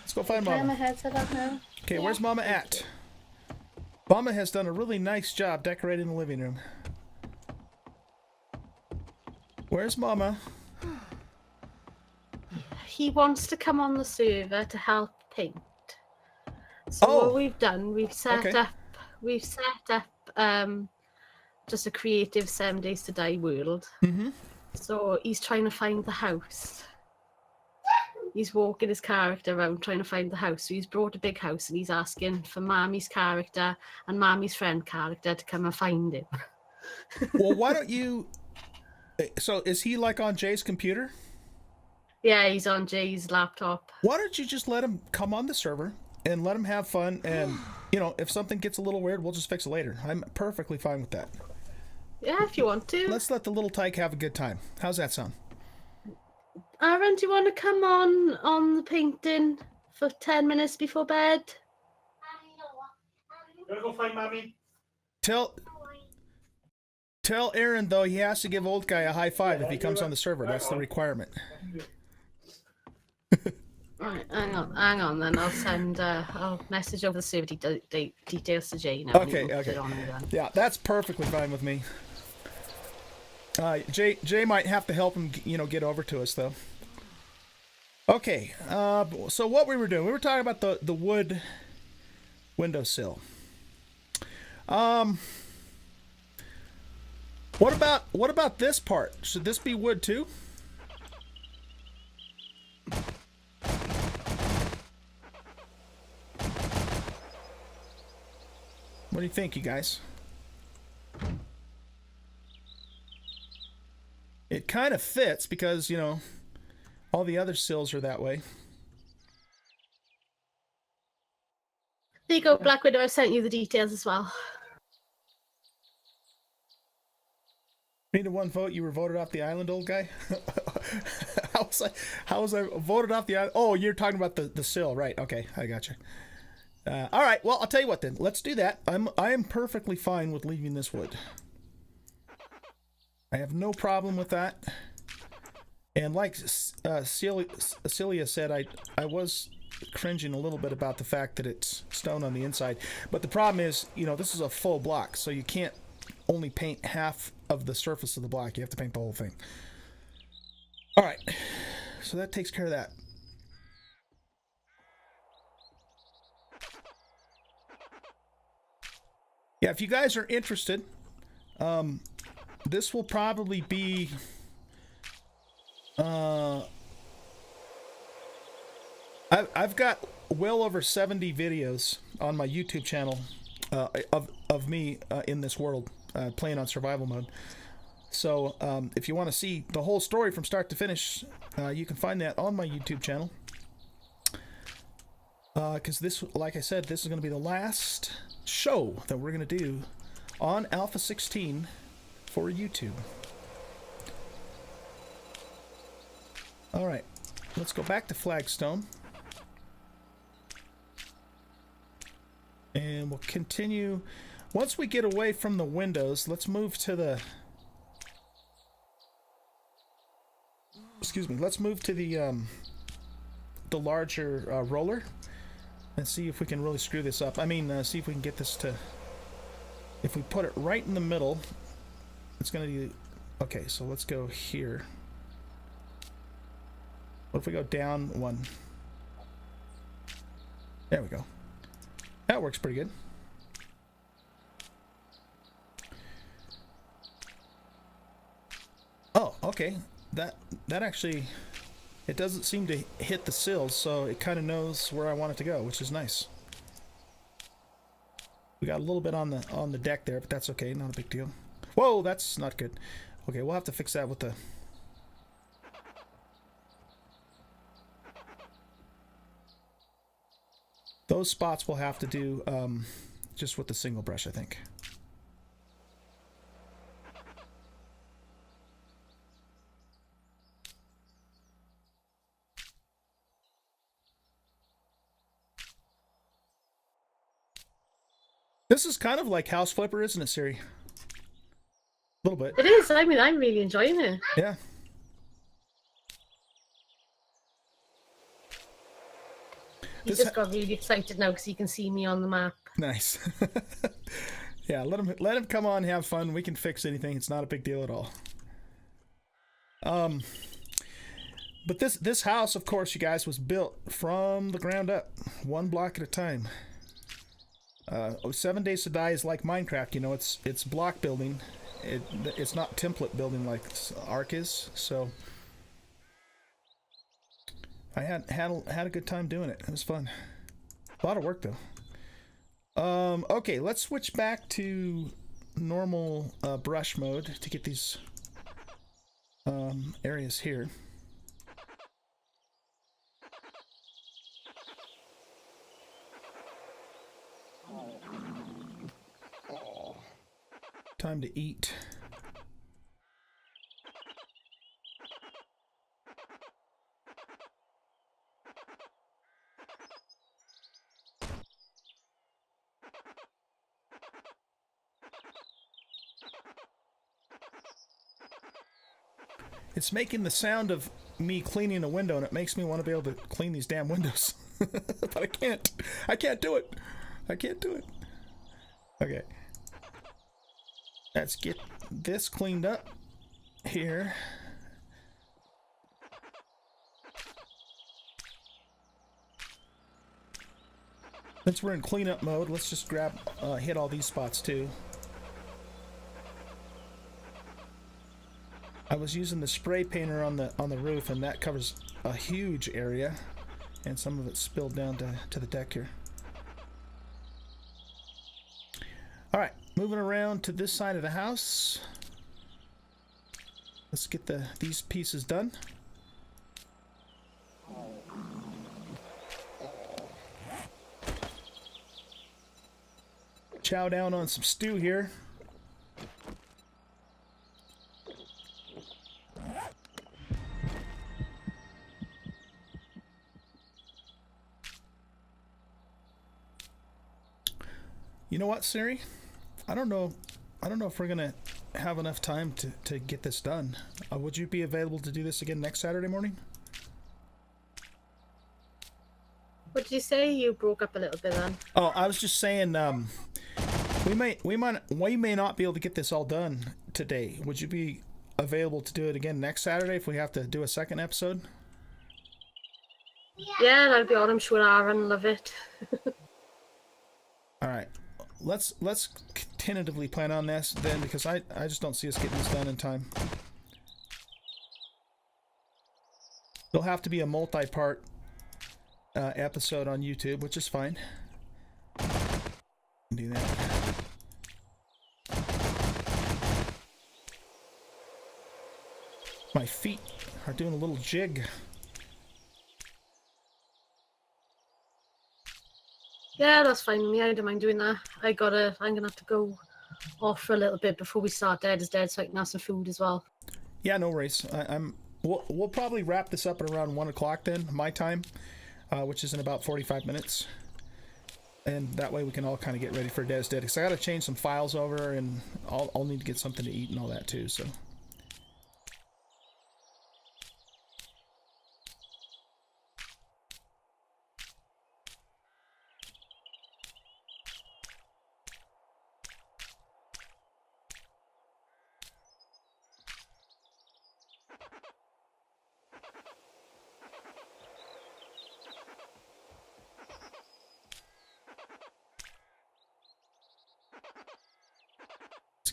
Let's go find Turn Mama. my headset up now. Okay, Yeah. where's Mama at? Mama has done a really nice job decorating the living room. Where's Mama? He wants to come on the server to help paint. So what we've done, we've set up just a creative 7 Days to Die world. Mm-hmm. So he's trying to find the house. He's walking his character around trying to find the house. So he's brought a big house and he's asking for Mammy's character and Mammy's friend character to come and find him. Well, why don't you... So is he like on Jay's computer? Yeah, he's on Jay's laptop. Why don't you just let him come on the server and let him have fun, and, you know, if something gets a little weird, we'll just fix it later. I'm perfectly fine with that. Yeah, if you want to. Let's let the little tyke have a good time. How's that sound? Aaron, do you want to come on the painting for 10 minutes before bed? Gotta go find Mommy. Tell Aaron, though, he has to give Oldguy a high five if he comes on the server. That's the requirement. Right, hang on then. I'll message over the server details to Jay now. Okay. Yeah, that's perfectly fine with me. Jay might have to help him, you know, get over to us, though. Okay, so what we were doing, we were talking about the wood windowsill. What about this part? Should this be wood too? What do you think, you guys? It kind of fits because, you know, all the other sills are that way. There you go, Black Widow. I sent you the details as well. 3-1 vote. You were voted off the island, old guy. How was I voted off the island? Oh, you're talking about the sill, right? Okay, I got you. All right. Well, I'll tell you what then. Let's do that. I am perfectly fine with leaving this wood. I have no problem with that. And like Celia said, I was cringing a little bit about the fact that it's stone on the inside. But the problem is, you know, this is a full block, so you can't only paint half of the surface of the block. You have to paint the whole thing. All right. So that takes care of that. Yeah, if you guys are interested, this will probably be I've got well over 70 videos on my YouTube channel of me in this world playing on survival mode. So if you want to see the whole story from start to finish, you can find that on my YouTube channel. Because this, like I said, this is going to be the last show that we're going to do on Alpha 16 for YouTube. Alright, let's go back to Flagstone. And we'll continue. Once we get away from the windows, let's move to the... Excuse me, let's move to the larger roller and see if we can really screw this up. I mean, see if we can get this to... If we put it right in the middle, it's going to be... Okay, so let's go here. What if we go down one? There we go. That works pretty good. Oh, okay. That actually... It doesn't seem to hit the sills, so it kind of knows where I want it to go, which is nice. We got a little bit on the deck there, but that's okay, not a big deal. Whoa, that's not good. Okay, we'll have to fix that with the... Those spots we'll have to do just with the single brush, I think. This is kind of like House Flipper, isn't it, Siri? A little bit. It is. I mean, I'm really enjoying it. Yeah. He's This just got really excited now because he can see me on the map. Nice. Yeah, let him come on, have fun. We can fix anything. It's not a big deal at all. But this house, of course, you guys, was built from the ground up, one block at a time. 7 Days to Die is like Minecraft, you know, it's block building. It's not template building like Ark is. So I had a good time doing it. It was fun. A lot of work though. Okay, let's switch back to normal brush mode to get these areas here. Time to eat. It's making the sound of me cleaning a window, and it makes me want to be able to clean these damn windows. But I can't. I can't do it. I can't do it. Okay. Let's get this cleaned up here. Since we're in cleanup mode, let's just grab, hit all these spots too. I was using the spray painter on the roof, and that covers a huge area, and some of it spilled down to the deck here. All right, moving around to this side of the house. Let's get these pieces done. Chow down on some stew here. You know what, Siri? I don't know if we're gonna have enough time to get this done. Would you be available to do this again next Saturday morning? What did you say? You broke up a little bit then. Oh, I was just saying, we may not be able to get this all done today. Would you be available to do it again next Saturday if we have to do a second episode? Yeah, that'll be on. I'm sure Aaron will love it. All right. Let's tentatively plan on this then, because I just don't see us getting this done in time. It'll have to be a multi-part episode on YouTube, which is fine. Do that. My feet are doing a little jig. Yeah, that's fine with me. I don't mind doing that. I'm gonna have to go off for a little bit before we start Dead is Dead, so I can have some food as well. Yeah, no worries. We'll probably wrap this up at around 1 o'clock then, my time, which is in about 45 minutes. And that way we can all kind of get ready for Dead is Dead. Because I got to change some files over, and I'll need to get something to eat and all that too, so...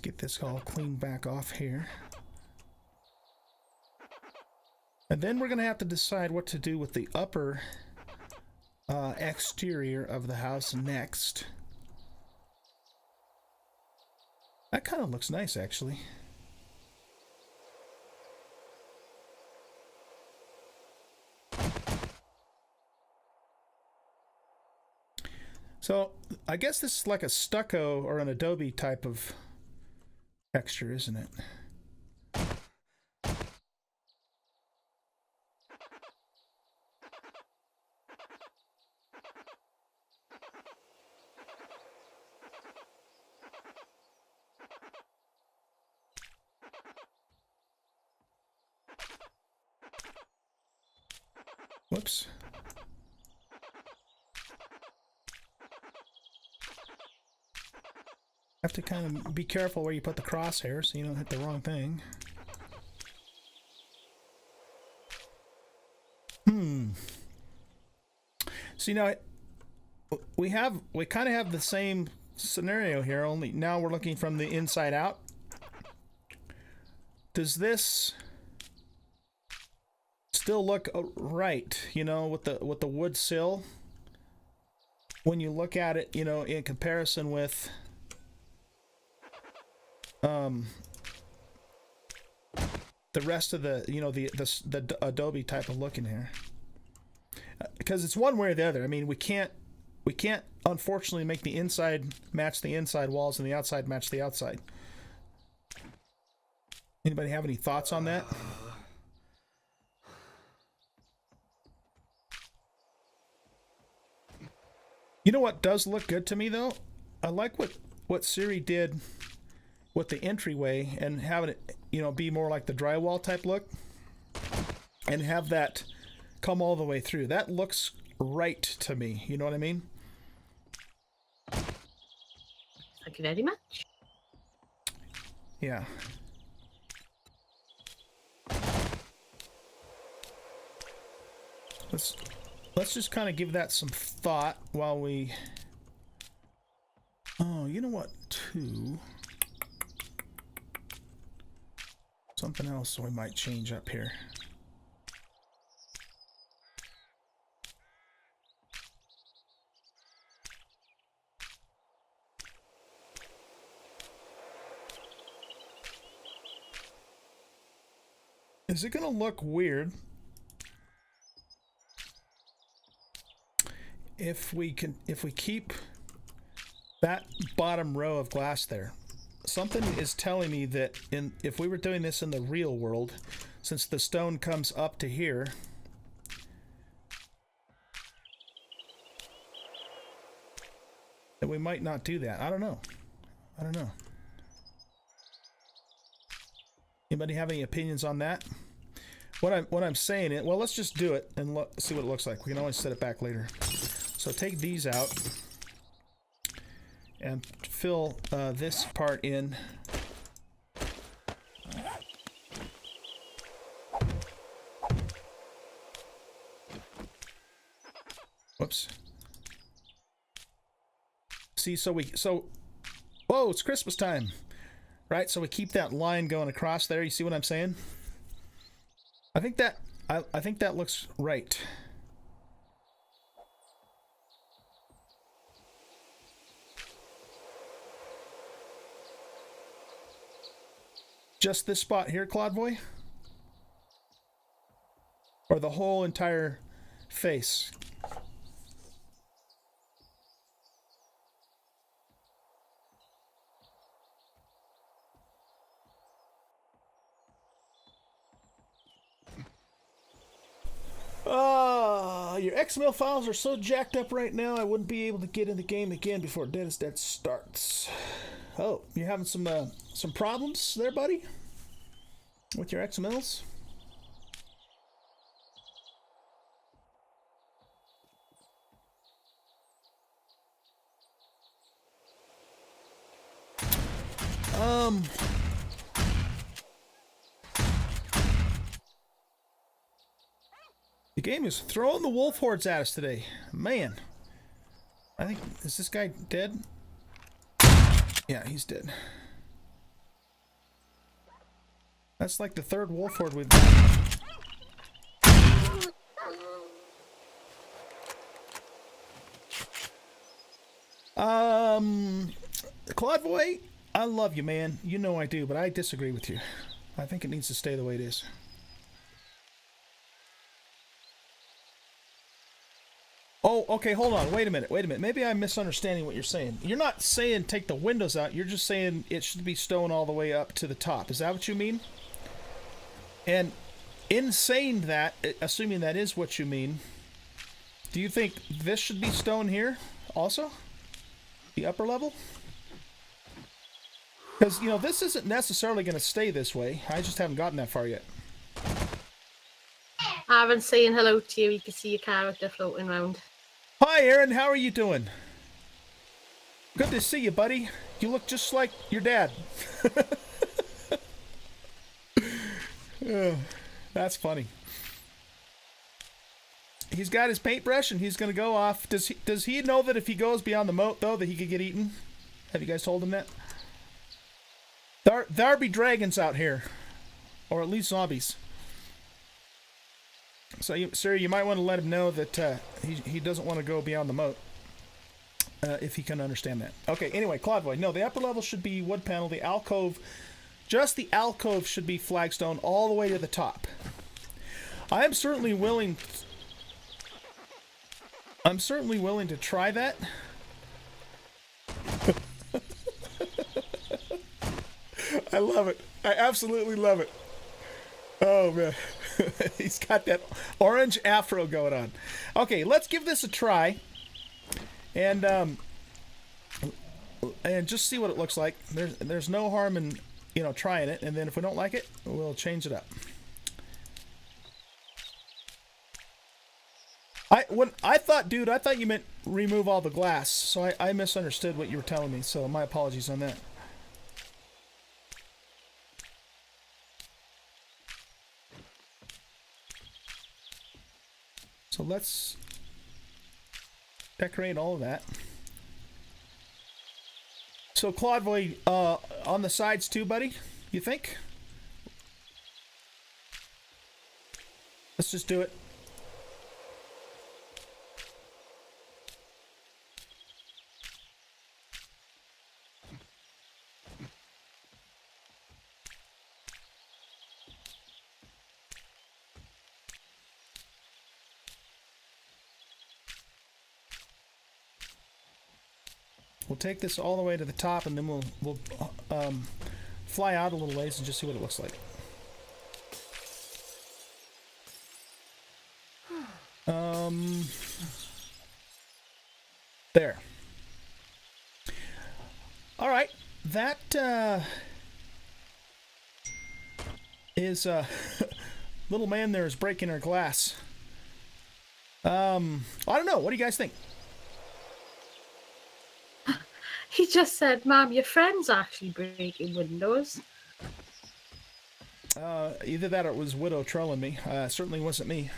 Get this all cleaned back off here. And then we're going to have to decide what to do with the upper exterior of the house next. That kind of looks nice, actually. So, I guess this is like a stucco or an adobe type of texture, isn't it? Whoops. Have to kind of be careful where you put the crosshair so you don't hit the wrong thing. See, now we kind of have the same scenario here, only now we're looking from the inside out. Does this still look right, you know, with the wood sill? When you look at it, you know, in comparison with the rest of the, you know, the Adobe type of look in here, because it's one way or the other. I mean, we can't unfortunately make the inside match the inside walls and the outside match the outside. Anybody have any thoughts on that? You know what does look good to me though? I like what Siri did with the entryway and having it, you know, be more like the drywall type look and have that come all the way through. That looks right to me. You know what I mean? Thank you very much. Yeah. Let's just kind of give that some thought while we... Oh, you know what, too? Something else we might change up here. Is it gonna look weird if we keep that bottom row of glass there? Something is telling me that if we were doing this in the real world, since the stone comes up to here, that we might not do that. I don't know. Anybody have any opinions on that? What I'm saying is, well, let's just do it and see what it looks like. We can always set it back later. So take these out and fill this part in. Whoops. See, so whoa, it's Christmas time. Right, so we keep that line going across there. You see what I'm saying? I think that looks right. Just this spot here, Claudeboy? Or the whole entire face? Your XML files are so jacked up right now, I wouldn't be able to get in the game again before Dead is Dead starts. Oh, you having some problems there, buddy? With your XMLs? The game is throwing the wolf hordes at us today. Man. I think, is this guy dead? Yeah, he's dead. That's like the third wolf horde we've done. Claudeboy, I love you, man. You know I do, but I disagree with you. I think it needs to stay the way it is. Oh, okay, hold on. Wait a minute. Maybe I'm misunderstanding what you're saying. You're not saying take the windows out. You're just saying it should be stone all the way up to the top. Is that what you mean? And in saying that, assuming that is what you mean, do you think this should be stone here also? The upper level? Because, you know, this isn't necessarily going to stay this way. I just haven't gotten that far yet. Aaron's saying hello to you. You can see your character floating around. Hi, Aaron. How are you doing? Good to see you, buddy. You look just like your dad. That's funny. He's got his paintbrush and he's going to go off. Does he know that if he goes beyond the moat, though, that he could get eaten? Have you guys told him that? There be dragons out here. Or at least zombies. So, sir, you might want to let him know that he doesn't want to go beyond the moat. If he can understand that. Okay, anyway, Claude, no, the upper level should be wood panel. The alcove, just the alcove should be flagstone all the way to the top. I am certainly willing... I'm certainly willing to try that. I love it. I absolutely love it. Oh, man. He's got that orange afro going on. Okay, let's give this a try. And just see what it looks like. There's no harm in, trying it. And then if we don't like it, we'll change it up. I thought you meant remove all the glass, so I misunderstood what you were telling me, so my apologies on that. So let's decorate all of that. So Claude, on the sides too, buddy, you think? Let's just do it. We'll take this all the way to the top, and then we'll fly out a little ways and just see what it looks like. There. All right, that is little man there is breaking our glass. I don't know. What do you guys think? He just said, Mom, your friend's actually breaking windows. Either that or it was Widow trolling me. Certainly wasn't me.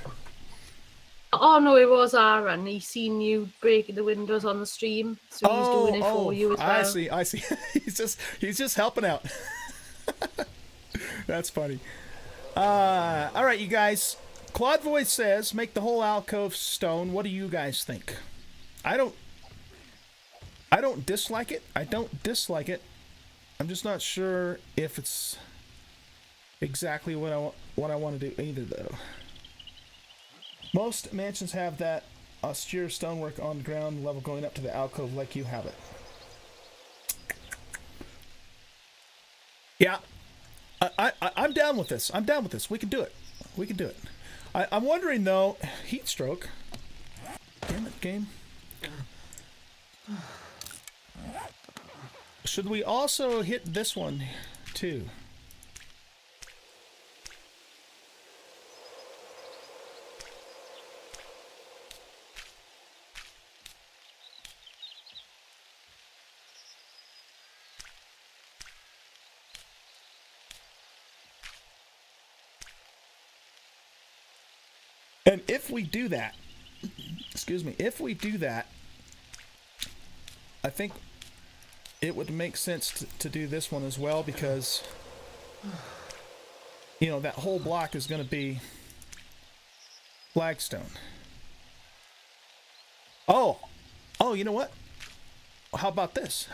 Oh, no, it was Aaron. He seen you breaking the windows on the stream, so he's doing it for you as well. I see. he's just helping out. That's funny. All right, you guys. Claude Voice says, make the whole alcove stone. What do you guys think? I don't dislike it. I'm just not sure if it's exactly what I want to do either, though. Most mansions have that austere stonework on the ground level going up to the alcove like you have it. Yeah, I'm down with this. We can do it. I'm wondering though, heat stroke. Damn it, game. Should we also hit this one too? And if we do that, I think it would make sense to do this one as well, because that whole block is going to be flagstone. Oh, you know what? How about this?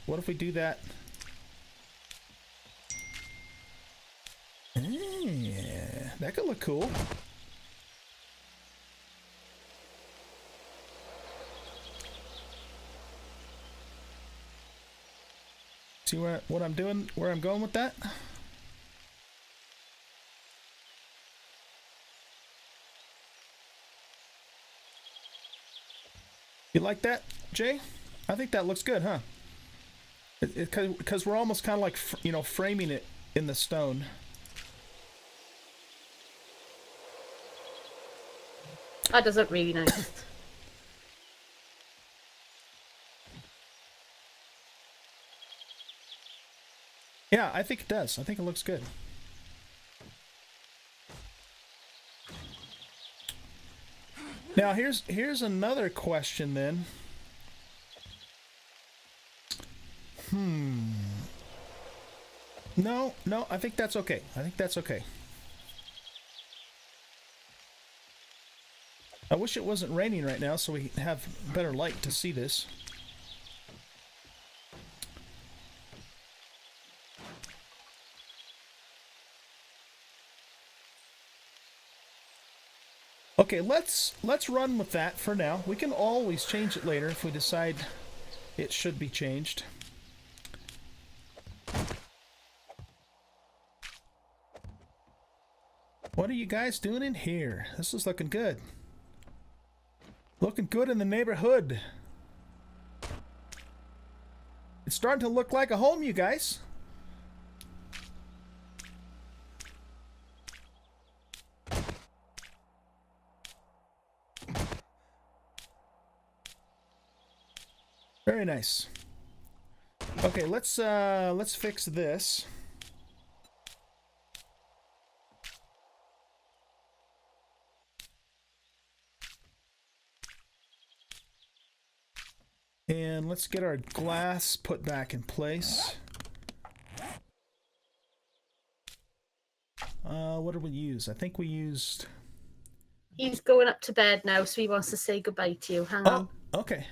What if we do that? Yeah, that could look cool. See what I'm doing, where I'm going with that? You like that, Jay? I think that looks good, huh? Because we're almost kind of like, framing it in the stone. That does look really nice. Yeah, I think it does. I think it looks good. Now here's another question then. No, I think that's okay. I think that's okay. I wish it wasn't raining right now so we have better light to see this. Okay, let's run with that for now. We can always change it later if we decide it should be changed. What are you guys doing in here? This is looking good. Looking good in the neighborhood. It's starting to look like a home, you guys. Very nice. Okay, let's fix this. And let's get our glass put back in place. What did we use? I think we used... He's going up to bed now, so he wants to say goodbye to you. Hang on. Okay.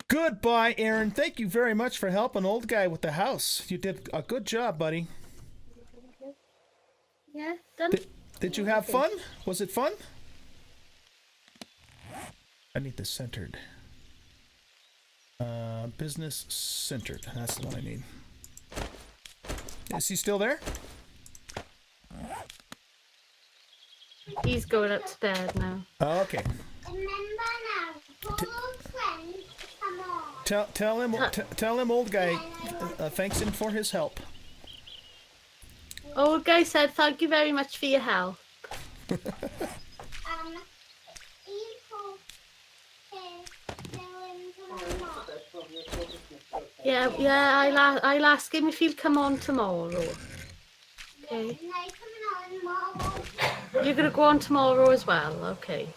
Goodbye, Aaron. Thank you very much for helping Oldguy with the house. You did a good job, buddy. Yeah, done. Did you have fun? Was it fun? I need this centered. Business centered. That's the one I need. Is he still there? He's going up to bed now. Okay. Tell him, Oldguy, thanks him for his help. Oldguy said, "Thank you very much for your help." Yeah. I'll ask him if he'll come on tomorrow. Okay. You're gonna go on tomorrow as well, okay?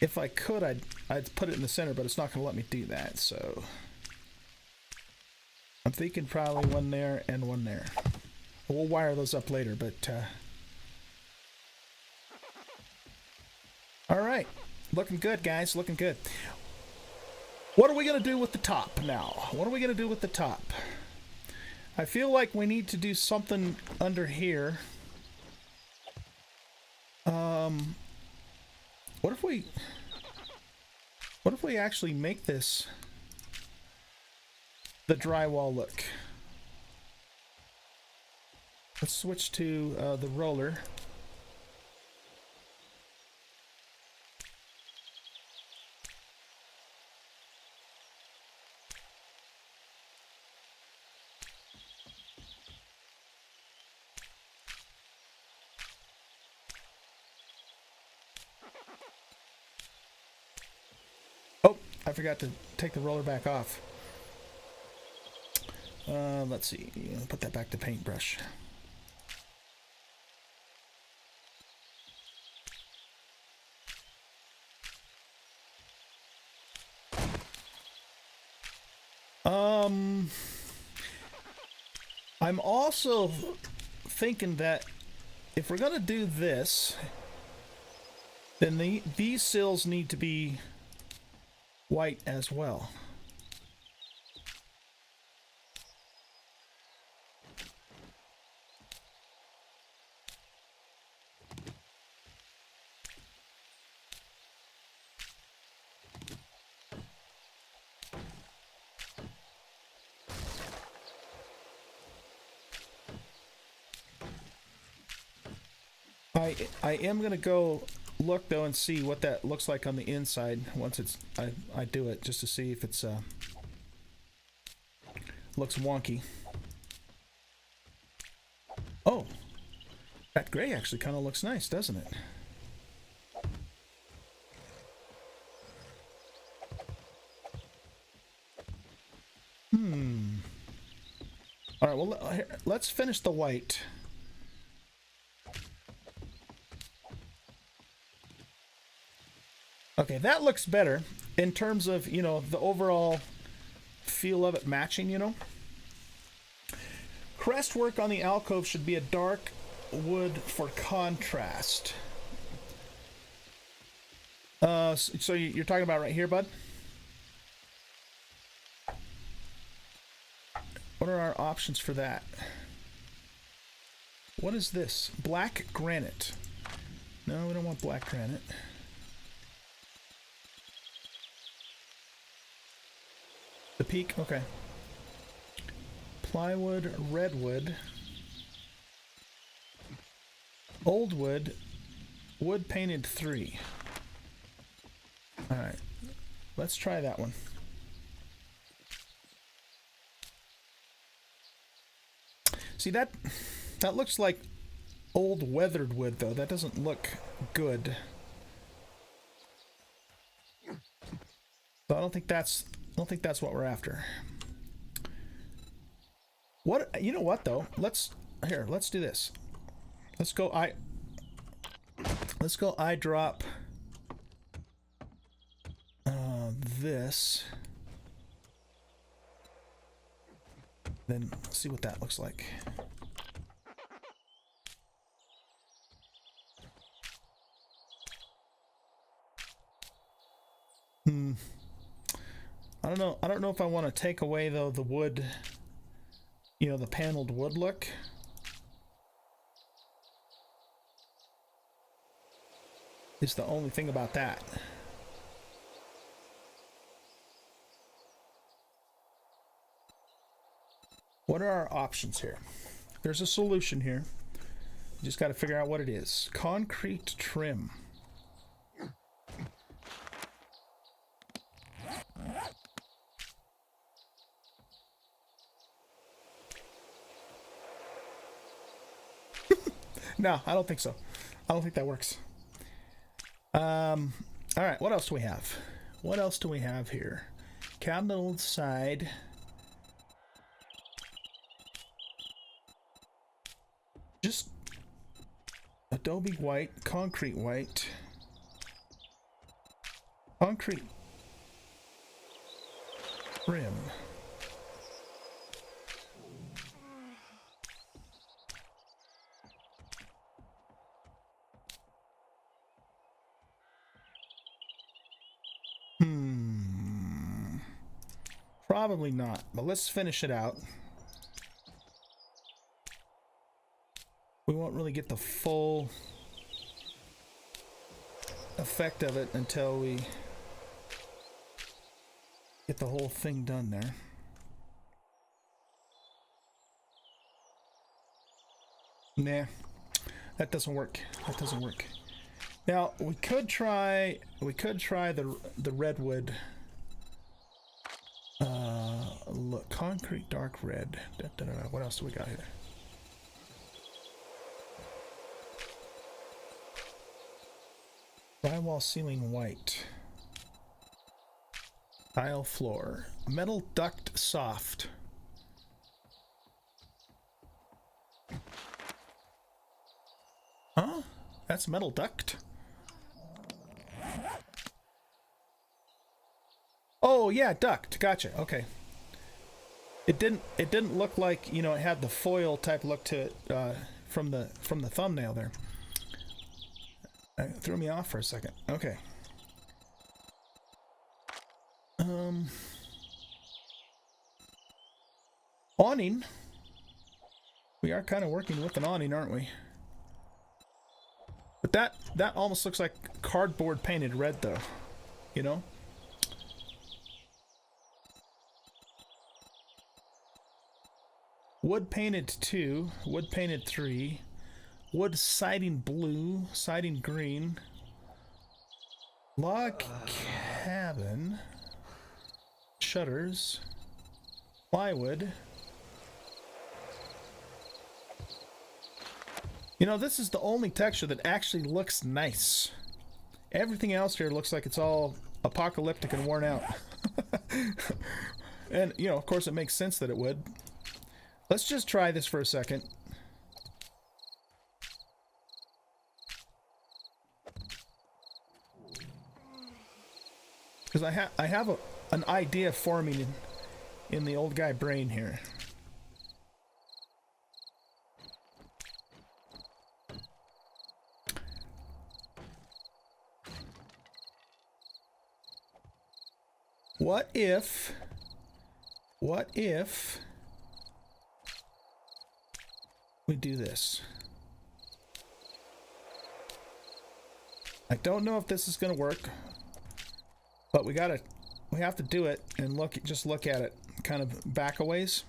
If I could, I'd put it in the center, but it's not gonna let me do that. So I'm thinking probably one there and one there. We'll wire those up later, but all right, looking good, guys. Looking good. What are we gonna do with the top now? What are we gonna do with the top? I feel like we need to do something under here. What if we actually make this the drywall look? Let's switch to the roller. I forgot to take the roller back off. Let's see. Put that back to paintbrush. I'm also thinking that if we're gonna do this, then these sills need to be white as well. I am gonna go look though and see what that looks like on the inside once it's I do it, just to see if it's looks wonky. Oh, That gray actually kind of looks nice, doesn't it? All right, well, let's finish the white. Okay, that looks better in terms of, you know, the overall feel of it matching, you know. Crest work on the alcove should be a dark wood for contrast. So you're talking about right here, bud? What are our options for that? What is this? Black granite. No, we don't want black granite. The peak? Okay. Plywood, redwood. Old wood. Wood painted 3. Alright. Let's try that one. See, that looks like old weathered wood, though. That doesn't look good. So I don't think that's what we're after. What, you know what though? Let's do this. Let's go eye drop this. Then see what that looks like. I don't know if I want to take away though the wood, you know, the paneled wood look. It's the only thing about that. What are our options here? There's a solution here. You just got to figure out what it is. Concrete trim. No, I don't think so. I don't think that works. All right, what else do we have? What else do we have here? Cabinet old side. Just adobe white, concrete white. Concrete trim. Probably not, but let's finish it out. We won't really get the full effect of it until we get the whole thing done there. Nah, that doesn't work. That doesn't work. Now we could try the redwood. Look, concrete dark red. What else do we got here? Drywall ceiling white. Tile floor. Metal duct soft. Huh? That's metal duct? Oh yeah, duct. Gotcha. Okay. It didn't look like, you know, it had the foil type look to it from the thumbnail there. It threw me off for a second. Okay. Awning. We are kind of working with an awning, aren't we? But that almost looks like cardboard painted red, though. You know? Wood painted 2, wood painted 3, wood siding blue, siding green, log cabin, shutters, plywood. You know, this is the only texture that actually looks nice. Everything else here looks like it's all apocalyptic and worn out. And, you know, of course it makes sense that it would. Let's just try this for a second. Because I have an idea forming in the old guy brain here. What if we do this? I don't know if this is going to work, but we have to do it and just look at it kind of back a ways.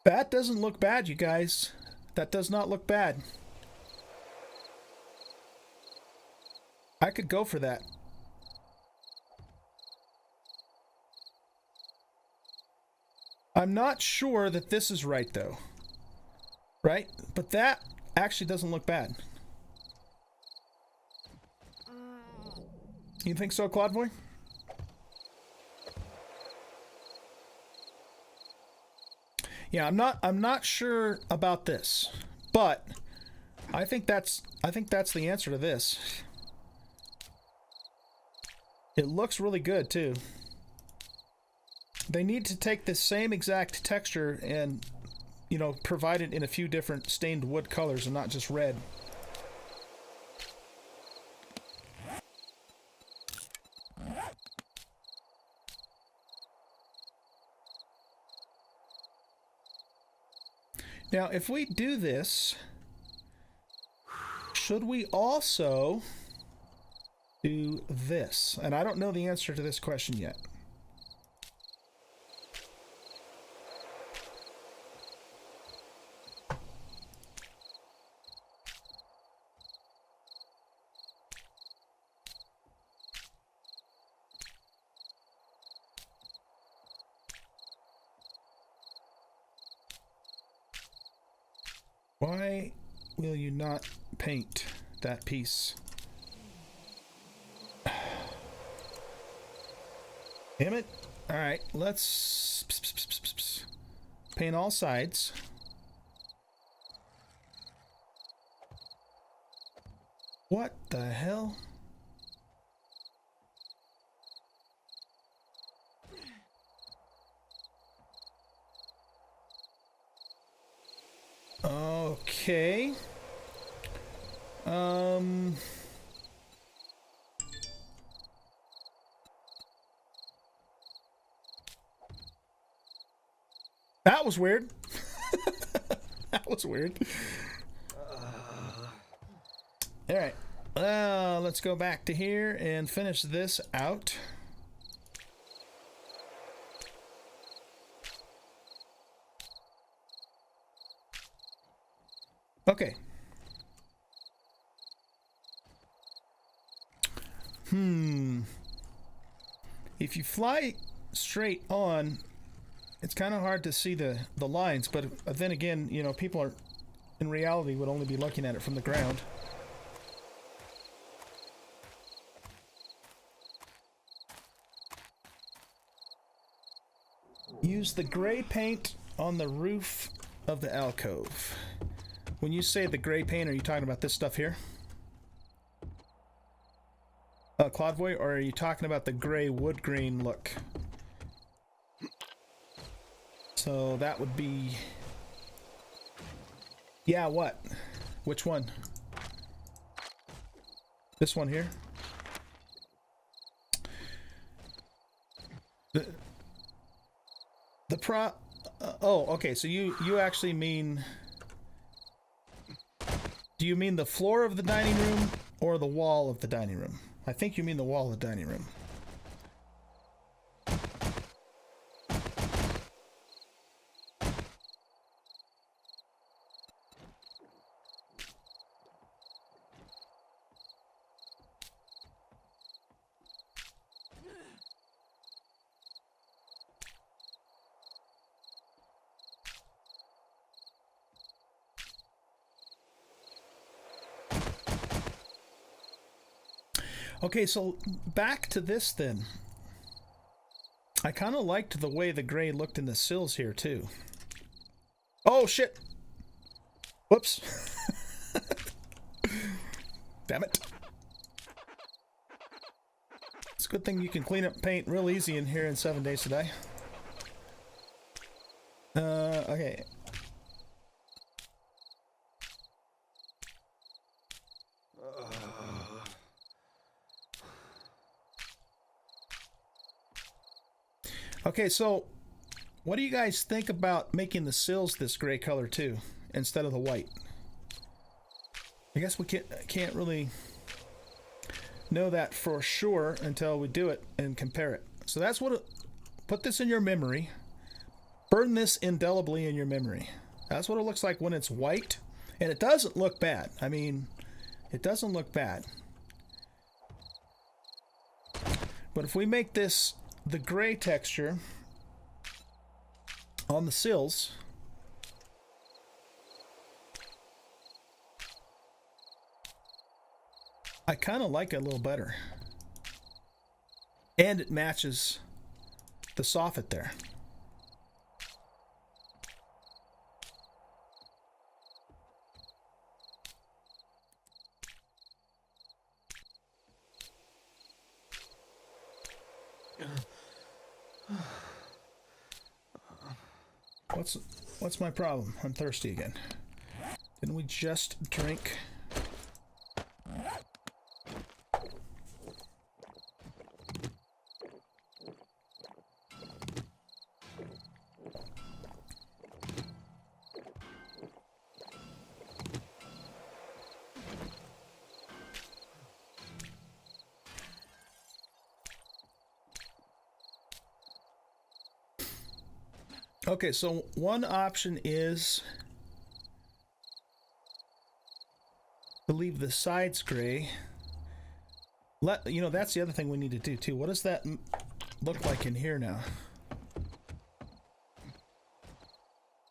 That doesn't look bad, you guys. That does not look bad. I could go for that. I'm not sure that this is right, though. Right? But that actually doesn't look bad. You think so, Claudeboy? Yeah, I'm not sure about this, but I think that's the answer to this. It looks really good too. They need to take this same exact texture and, you know, provide it in a few different stained wood colors and not just red. Now, if we do this, should we also do this? And I don't know the answer to this question yet. Why will you not paint that piece? Damn it. Alright, let's paint all sides. What the hell? Okay. That was weird. That was weird. All right. Let's go back to here and finish this out. Okay. If you fly straight on, it's kind of hard to see the lines, but then again, you know, people are, in reality, would only be looking at it from the ground. Use the gray paint on the roof of the alcove. When you say the gray paint, are you talking about this stuff here? Claudeboy, or are you talking about the gray wood grain look? So that would be... Yeah, what? Which one? This one here? Oh, okay, so you actually mean... Do you mean the floor of the dining room or the wall of the dining room? I think you mean the wall of the dining room. Okay, so back to this then. I kind of liked the way the gray looked in the sills here too. Oh shit! Whoops. Damn it. It's a good thing you can clean up paint real easy in here in 7 days today. Okay. Okay, so what do you guys think about making the sills this gray color too, instead of the white? I guess we can't really know that for sure until we do it and compare it. So that's what put this in your memory. Burn this indelibly in your memory. That's what it looks like when it's white, and it doesn't look bad. I mean, it doesn't look bad. But if we make this the gray texture on the sills, I kind of like it a little better. And it matches the soffit there. What's my problem? I'm thirsty again. Didn't we just drink? Okay, so one option is to leave the sides gray. You know, that's the other thing we need to do too. What does that look like in here now?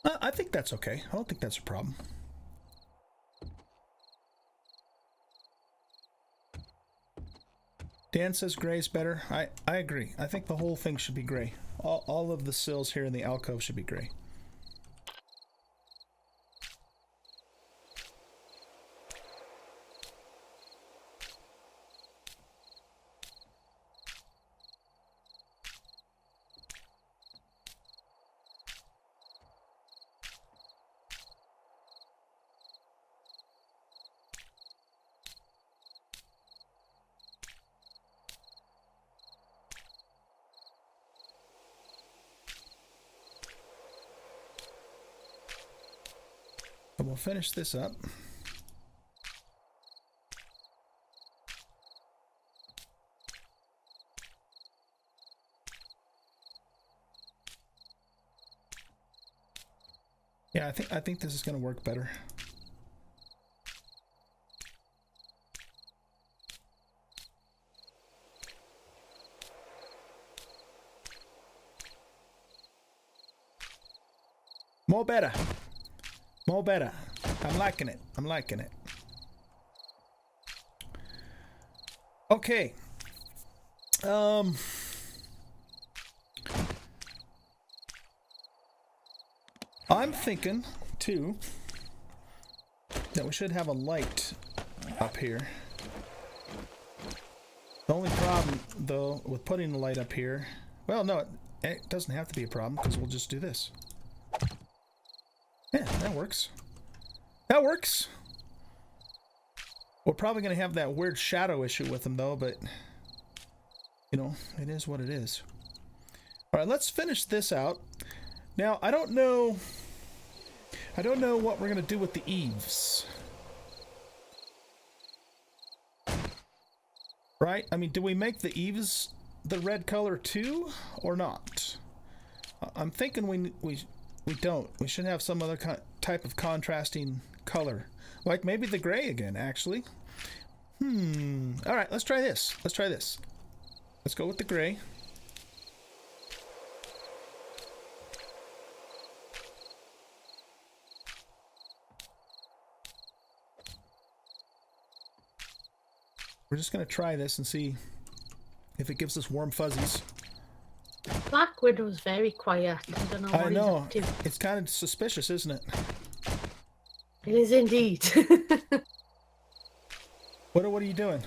I think that's okay. I don't think that's a problem. Dan says gray is better. I agree. I think the whole thing should be gray. All of the sills here in the alcove should be gray. And we'll finish this up. Yeah, I think this is going to work better. More better. More better. I'm liking it. I'm liking it. Okay. I'm thinking too that we should have a light up here. The only problem though with putting the light up here, well, no, it doesn't have to be a problem because we'll just do this. Yeah, that works. That works. We're probably going to have that weird shadow issue with them though, but you know, it is what it is. All right, let's finish this out. Now, I don't know what we're going to do with the eaves. Right? I mean, do we make the eaves the red color too or not? I'm thinking we don't. We should have some other type of contrasting color. Like maybe the gray again, actually. All right, let's try this. Let's try this. Let's go with the gray. We're just going to try this and see if it gives us warm fuzzies. Black Widow's very quiet. I don't know what he's up to. It's kind of suspicious, isn't it? It is indeed. What are you doing?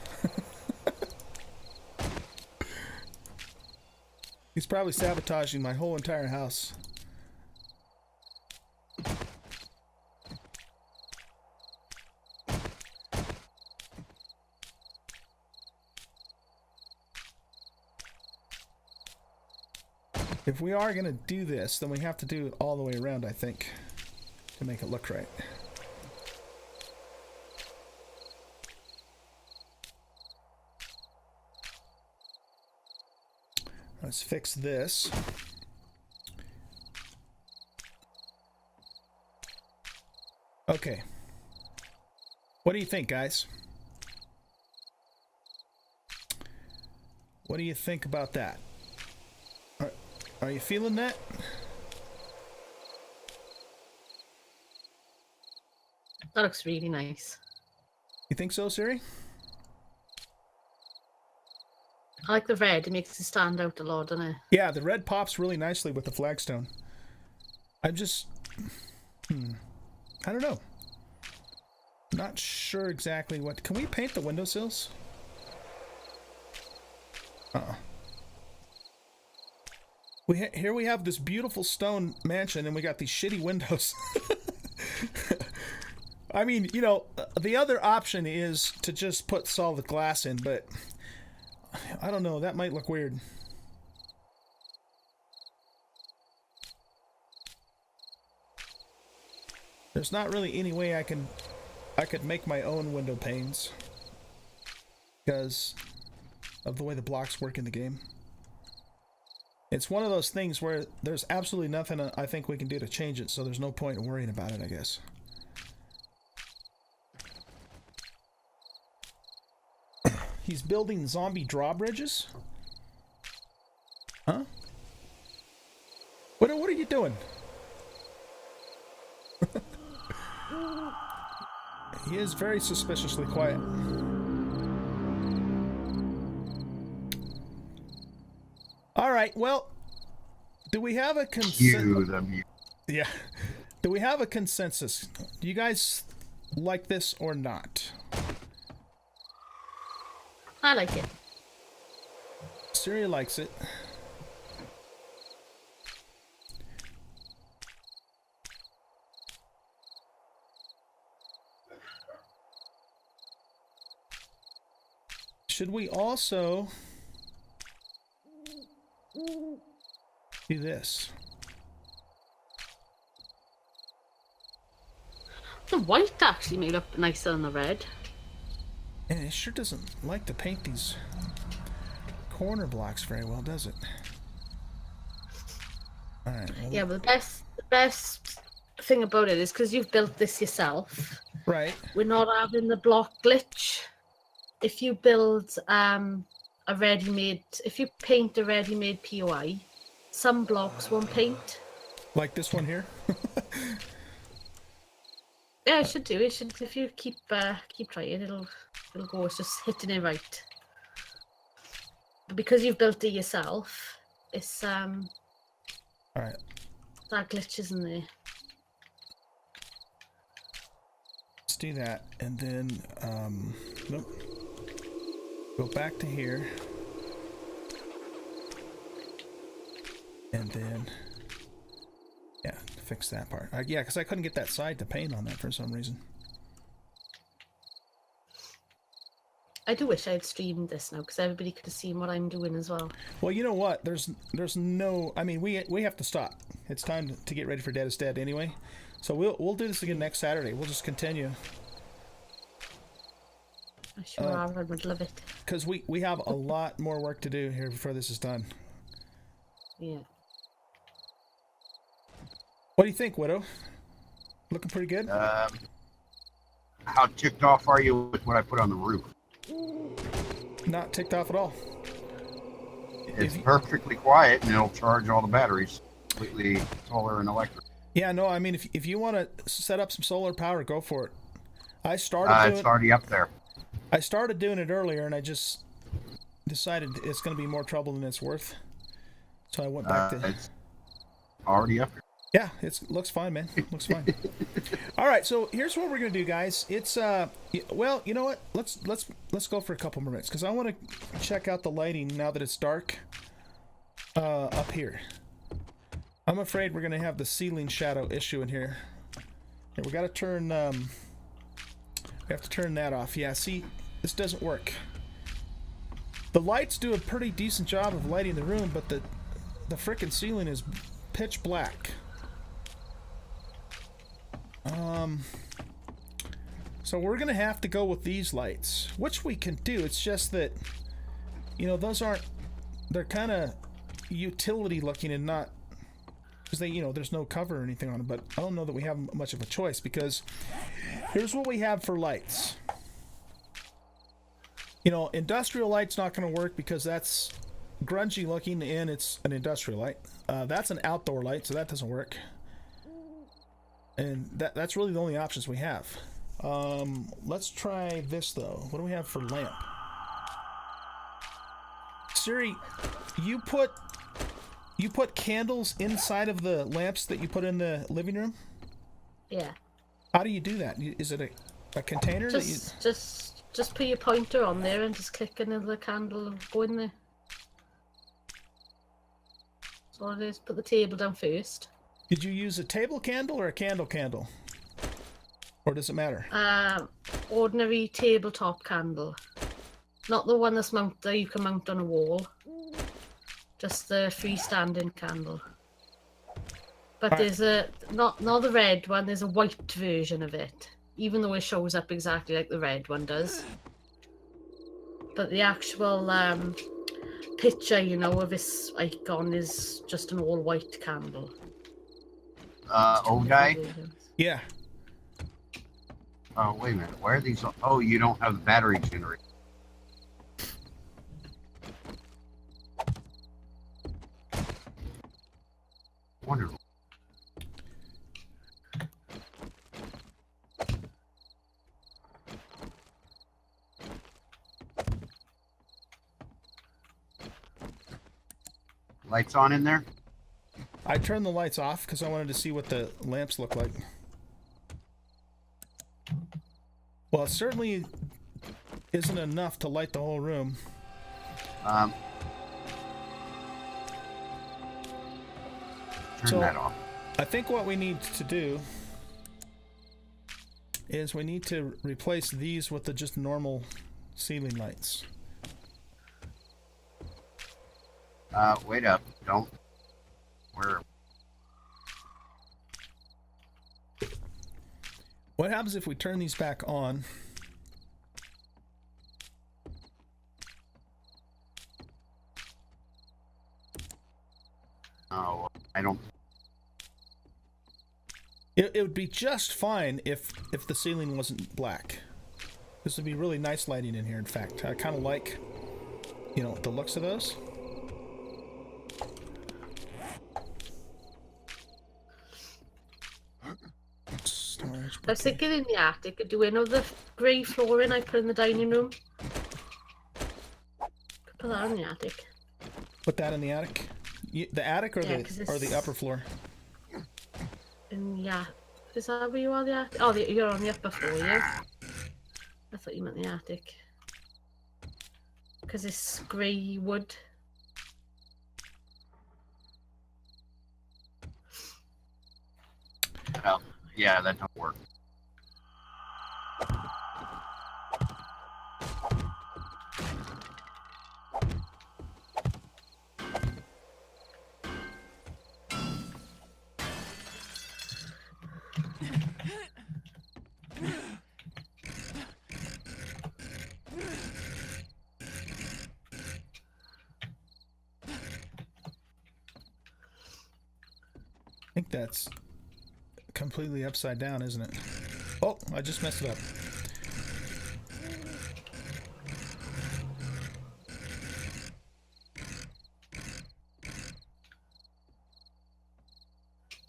He's probably sabotaging my whole entire house. If we are going to do this, then we have to do it all the way around, I think, to make it look right. Let's fix this. Okay. What do you think, guys? What do you think about that? Are you feeling that? That looks really nice. You think so, Siri? I like the red. It makes it stand out a lot, doesn't it? Yeah, the red pops really nicely with the flagstone. I'm just... I don't know. Not sure exactly what... Can we paint the windowsills? Here we have this beautiful stone mansion, and we got these shitty windows. I mean, you know, the other option is to just put solid glass in, but I don't know. That might look weird. There's not really any way I could make my own window panes because of the way the blocks work in the game. It's one of those things where there's absolutely nothing I think we can do to change it, so there's no point in worrying about it, I guess. He's building zombie drawbridges? Huh? What are you doing? He is very suspiciously quiet. All right, well, do we have a consensus? Yeah. Do we have a consensus? Do you guys like this or not? I like it. Siri likes it. Should we also do this? The white actually made up nicer than the red. And it sure doesn't like to paint these corner blocks very well, does it? All right. Well, yeah, but the best thing about it is because you've built this yourself. Right. We're not having the block glitch. If you build if you paint a ready-made POI, some blocks won't paint. Like this one here. Yeah, it should do. It should. If you keep trying, it'll go. It's just hitting it right. But because you've built it yourself, it's All right. That glitch isn't there. Let's do that, and then nope. Go back to here, and then yeah, fix that part. Yeah, because I couldn't get that side to paint on that for some reason. I do wish I had streamed this now, because everybody could have seen what I'm doing as well. Well, you know what? There's no. I mean, we have to stop. It's time to get ready for Dead is Dead anyway. So we'll do this again next Saturday. We'll just continue. I'm sure Aaron would love it. Because we have a lot more work to do here before this is done. Yeah. What do you think, Widow? Looking pretty good? How ticked off are you with what I put on the roof? Not ticked off at all. It's perfectly quiet, and it'll charge all the batteries. Completely solar and electric. Yeah, no, I mean, if you want to set up some solar power, go for it. I started doing... It's already up there. I started doing it earlier, and I just decided it's going to be more trouble than it's worth. So I went back to... It's already up here. Yeah, it looks fine, man. Looks fine. All right, so here's what we're going to do, guys. It's, well, you know what? Let's go for a couple more minutes, because I want to check out the lighting now that it's dark up here. I'm afraid we're going to have the ceiling shadow issue in here. Here, we got to turn, we have to turn that off. Yeah, see, this doesn't work. The lights do a pretty decent job of lighting the room, but the frickin' ceiling is pitch black. So we're gonna have to go with these lights, which we can do. It's just that, you know, those aren't, they're kind of utility looking and not, because they, you know, there's no cover or anything on them, but I don't know that we have much of a choice, because here's what we have for lights. You know, industrial light's not going to work because that's grungy looking and it's an industrial light. That's an outdoor light, so that doesn't work. And that's really the only options we have. Let's try this though. What do we have for lamp? Siri, you put candles inside of the lamps that you put in the living room? Yeah. How do you do that? Is it a container that you... Just put your pointer on there and just click another candle and go in there. That's all it is. Put the table down first. Did you use a table candle or a candle? Or does it matter? Ordinary tabletop candle. Not the one that's that you can mount on a wall. Just the freestanding candle. But there's a not the red one, there's a white version of it. Even though it shows up exactly like the red one does. But the actual picture, you know, of this icon is just an all white candle. Oldguy? Yeah. Oh, wait a minute. Why are these? Oh, you don't have the battery generator. Wonderful. Lights on in there? I turned the lights off because I wanted to see what the lamps look like. Well, it certainly isn't enough to light the whole room. Turn that off. I think what we need to do is we need to replace these with the just normal ceiling lights. Wait up. Don't. Where? What happens if we turn these back on? Oh, I don't. It would be just fine if the ceiling wasn't black. This would be really nice lighting in here, in fact. I kind of like, you know, the looks of those. I was thinking in the attic, do you know the grey flooring I put in the dining room? Put that in the attic. Put that in the attic? The attic or the upper floor? Yeah. Is that where you are, the attic? Oh, you're on the upper floor, yeah? I thought you meant the attic. Because it's grey wood. Well, yeah, that don't work. I think that's completely upside down, isn't it? Oh, I just messed it up.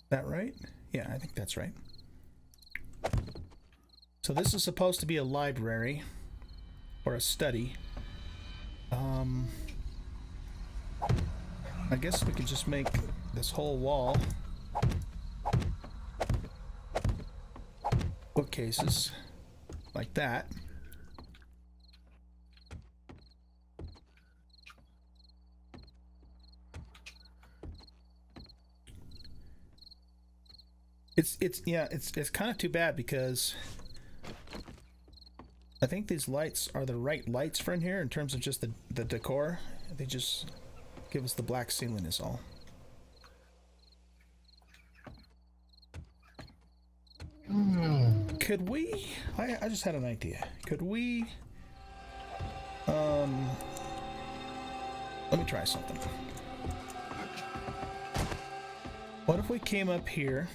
That right? Yeah, I think that's right. So this is supposed to be a library. or a study. I guess we could just make this whole wall bookcases like that. It's kind of too bad because I think these lights are the right lights for in here in terms of just the decor. They just give us the black ceiling is all. Could we... I just had an idea. Could we... let me try something. What if we came up here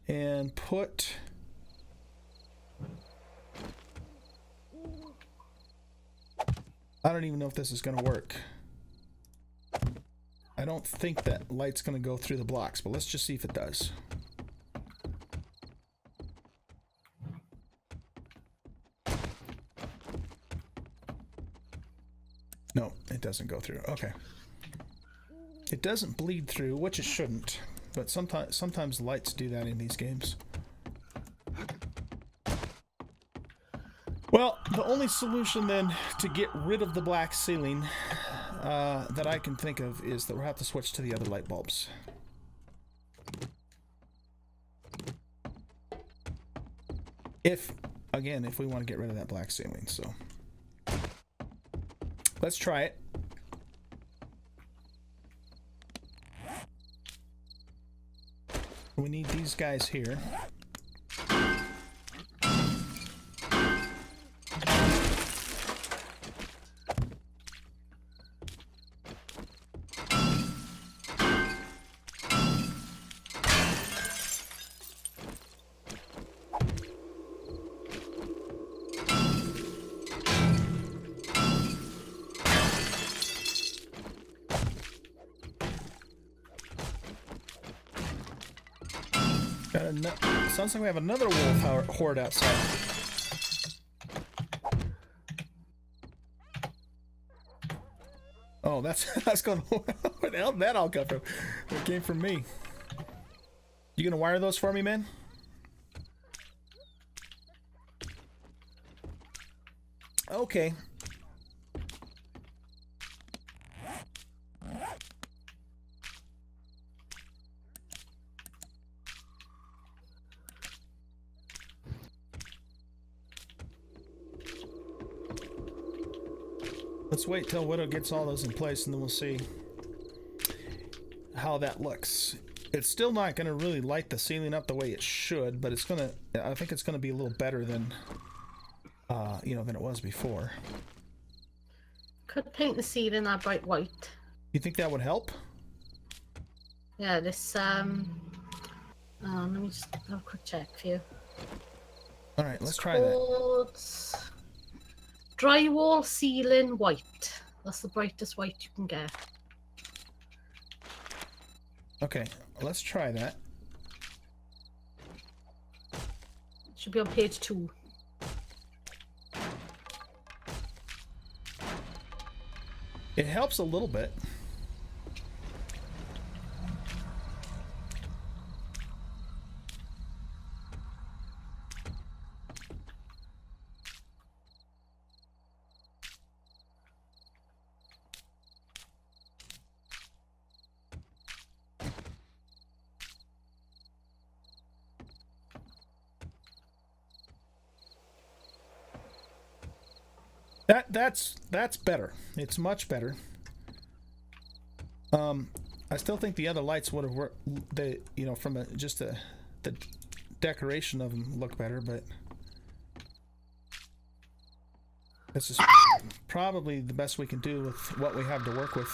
and put... I don't even know if this is going to work. I don't think that light's going to go through the blocks, but let's just see if it does. No, it doesn't go through. Okay. It doesn't bleed through, which it shouldn't, but sometimes lights do that in these games. Well, the only solution then to get rid of the black ceiling that I can think of is that we'll have to switch to the other light bulbs. If we want to get rid of that black ceiling, so let's try it. We need these guys here. Sounds like we have another wolf horde outside. Oh, that's going. Where the hell did that all come from? It came from me. You gonna wire those for me, man? Okay. Let's wait till Widow gets all those in place and then we'll see how that looks. It's still not going to really light the ceiling up the way it should, but I think it's going to be a little better than, than it was before. Could paint the ceiling that bright white. You think that would help? Yeah, this, let me just have a quick check for you. All right, let's try that. Drywall ceiling white. That's the brightest white you can get. Okay, let's try that. Should be on page 2. It helps a little bit. That's better. It's much better. I still think the other lights would have worked. From the decoration of them look better, but this is probably the best we can do with what we have to work with.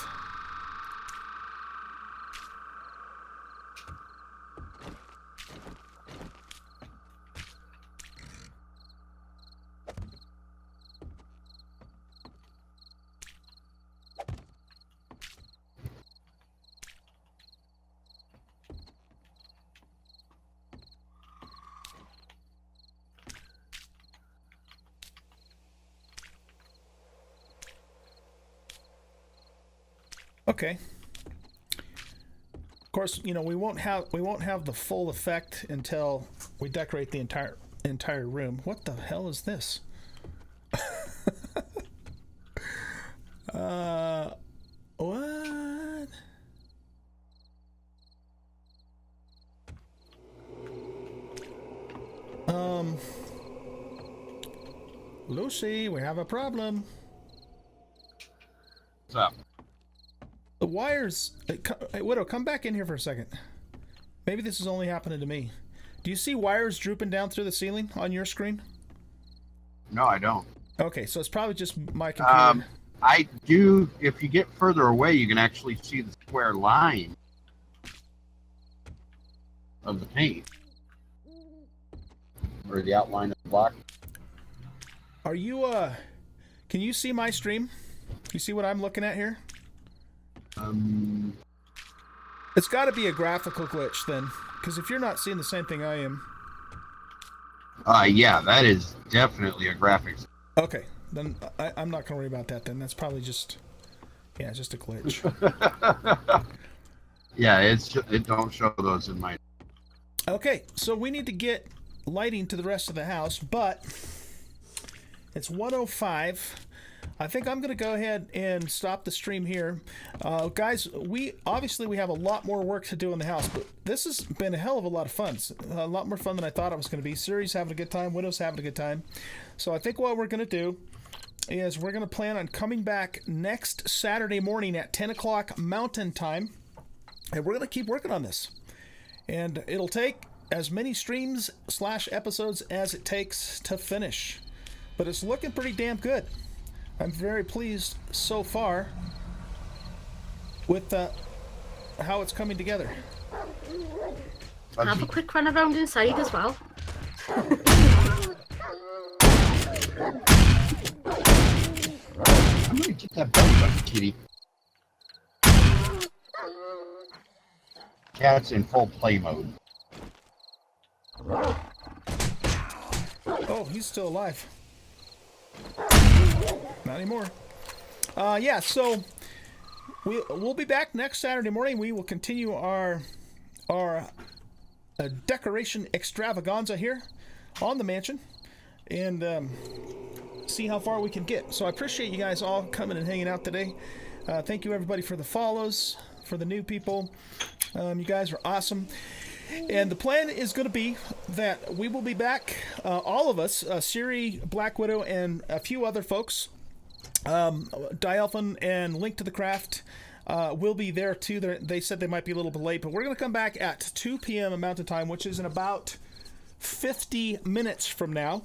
Okay. Of course, you know, we won't have the full effect until we decorate the entire room. What the hell is this? What? Lucy, we have a problem. What's up? The wires... Hey, Widow, come back in here for a second. Maybe this is only happening to me. Do you see wires drooping down through the ceiling on your screen? No, I don't. Okay, so it's probably just my computer. I do. If you get further away, you can actually see the square line of the paint. Or the outline of the block. Are you, can you see my stream? You see what I'm looking at here? It's got to be a graphical glitch then, because if you're not seeing the same thing I am. Yeah, that is definitely a graphics. Okay, then I'm not gonna worry about that then. That's probably just, yeah, just a glitch. Yeah, it don't show those in my. Okay, so we need to get lighting to the rest of the house, but it's 1:05. I think I'm going to go ahead and stop the stream here. Guys, we have a lot more work to do in the house, but this has been a hell of a lot of fun. A lot more fun than I thought it was going to be. Siri's having a good time. Widow's having a good time. So I think what we're going to do is we're going to plan on coming back next Saturday morning at 10 o'clock Mountain Time, and we're going to keep working on this. And it'll take as many streams / episodes as it takes to finish. But it's looking pretty damn good. I'm very pleased so far with how it's coming together. Have a quick run around inside as well. I'm gonna get that belly button, kitty. Cat's in full play mode. Oh, he's still alive. Not anymore. Yeah, so we'll be back next Saturday morning. We will continue our decoration extravaganza here on the mansion and see how far we can get. So I appreciate you guys all coming and hanging out today. Thank you everybody for the follows, for the new people. You guys are awesome. And the plan is going to be that we will be back, all of us, Siri, Black Widow, and a few other folks. Dialphin and Link to the Craft will be there too. They said they might be a little bit late, but we're going to come back at 2 p.m. Mountain Time, which is in about 50 minutes from now.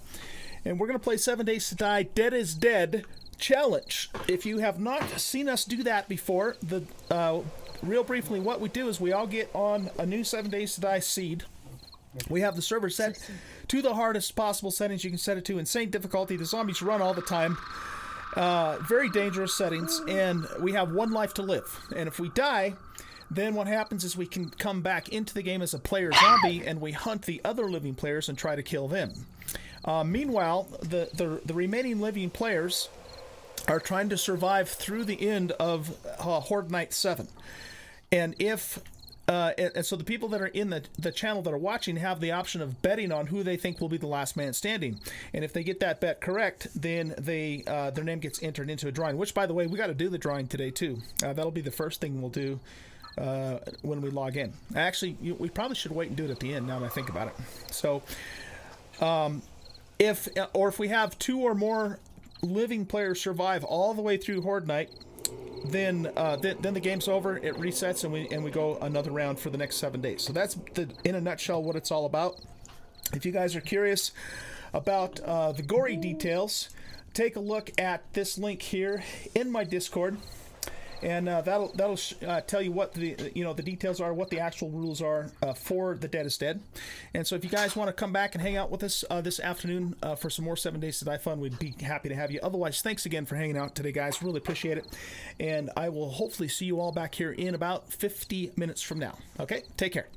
And we're going to play 7 Days to Die Dead is Dead Challenge. If you have not seen us do that before, real briefly, what we do is we all get on a new 7 Days to Die seed. We have the server set to the hardest possible settings you can set it to. Insane difficulty. The zombies run all the time. Very dangerous settings. And we have 1 life to live. And if we die, then what happens is we can come back into the game as a player zombie and we hunt the other living players and try to kill them. Meanwhile, the remaining living players are trying to survive through the end of Horde Night 7. And so the people that are in the channel that are watching have the option of betting on who they think will be the last man standing. And if they get that bet correct, then their name gets entered into a drawing, which, by the way, we got to do the drawing today, too. That'll be the first thing we'll do when we log in. Actually, we probably should wait and do it at the end, now that I think about it. So, if we have 2 or more living players survive all the way through Horde Night, then the game's over, it resets, and we go another round for the next 7 days. So that's in a nutshell what it's all about. If you guys are curious about the gory details, take a look at this link here in my Discord, and that'll tell you what the details are, what the actual rules are for the Dead is Dead. And so if you guys want to come back and hang out with us this afternoon for some more 7 Days to Die fun, we'd be happy to have you. Otherwise, thanks again for hanging out today, guys. Really appreciate it. And I will hopefully see you all back here in about 50 minutes from now. Okay? Take care.